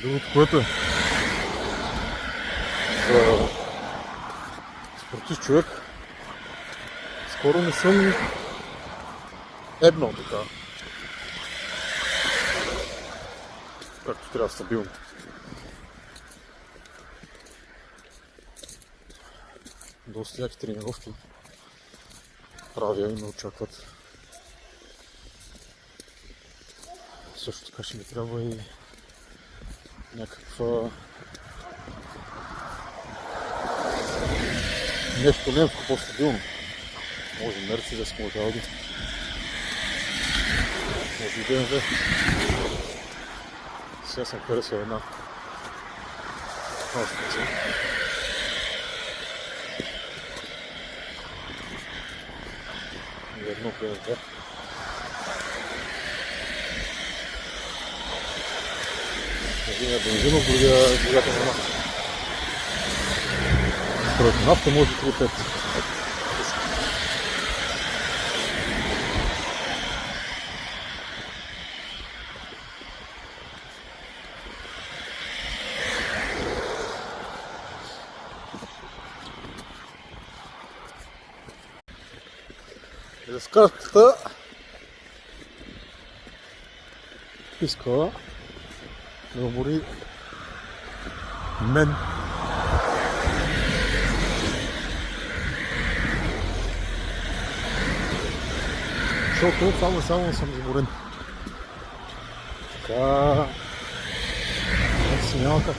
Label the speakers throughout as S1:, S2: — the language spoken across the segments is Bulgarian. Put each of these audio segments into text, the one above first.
S1: Другото, което е за спортист човек, скоро не съм ебнал така, както трябва стабилно. Доста яки тренировки правя и ме очакват. Също така ще ми трябва и някаква нещо немско по-стабилно. Може Мерцедес, може Ауди, може и BMW. Сега съм харесал една специална. Едно BMW. Единия бензинов, другия двигател на нафта. Според нафта може 3-5. Разкатката иска да умори мен. Защото само съм изморен. Така... си няма как.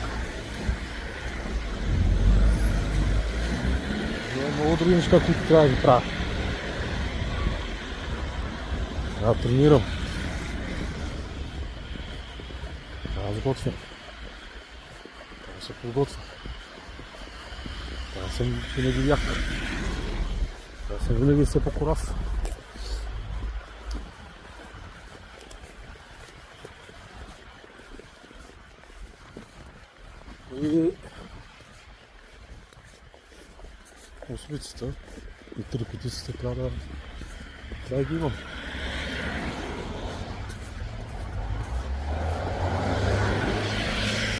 S1: Има много други неща, които трябва да ги правя. Трябва да тренирам. Трябва да готвя. Трябва да се подготвя. Трябва да съм винаги як. Трябва да съм винаги все по-корав. И осмицата и трикотицата трябва да ги имам.